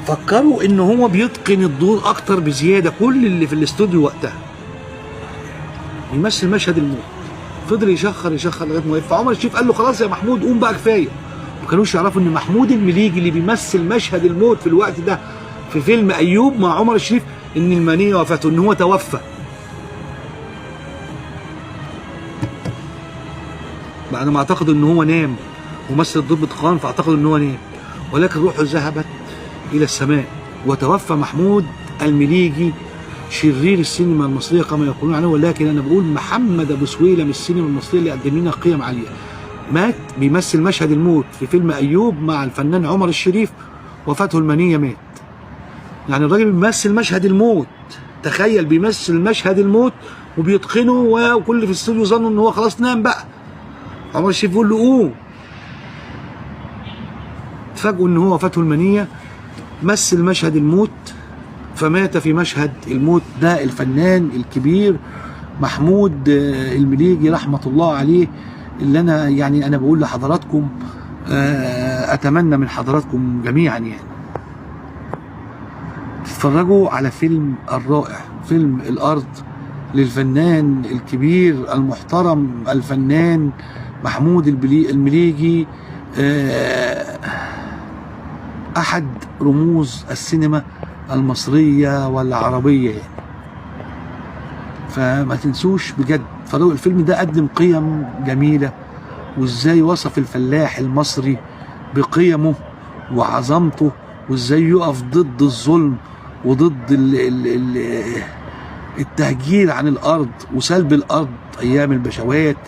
فكروا ان هو بيتقن الدور اكتر بزياده. كل اللي في الاستوديو وقتها بيمثل مشهد الموت، فضل يشخر لغايه ما وقف. فعمر الشريف قال له خلاص يا محمود قوم بقى كفايه. ما كانوش يعرفوا ان محمود المليجي اللي بيمثل مشهد الموت في الوقت ده في فيلم ايوب مع عمر الشريف ان المنيه وفاته، ان هو توفى بعد ما اعتقدوا ان هو نام ومثل الدور باتقان، فاعتقدوا ان هو نام، ولكن روحه ذهبت الى السماء وتوفى محمود المليجي شرير السينما المصريه كما يقولون عنه. ولكن انا بقول محمد ابو سويلة من السينما المصريه اللي قدم لنا قيم عاليه، مات بيمثل مشهد الموت في فيلم ايوب مع الفنان عمر الشريف، وفاته المنيه مات. يعني الراجل بيمثل مشهد الموت، تخيل بيمثل مشهد الموت وبيتقنه، وكل في الاستوديو ظنوا ان هو خلاص نام بقى. عمر الشريف بيقول له قوم، اتفاجئوا ان هو وفاته المنيه، مثل مشهد الموت فمات في مشهد الموت ده الفنان الكبير محمود المليجي رحمه الله عليه. اللي انا بقول لحضراتكم اتمنى من حضراتكم جميعا يعني تتفرجوا على فيلم الرائع، فيلم الارض للفنان الكبير المحترم الفنان محمود المليجي، احد رموز السينما المصريه والعربيه يعني. فما تنسوش بجد فرجوا الفيلم ده، قدم قيم جميله، وازاي وصف الفلاح المصري بقيمه وعظمته، وازاي يقف ضد الظلم وضد التهجير عن الارض وسلب الارض ايام البشوات.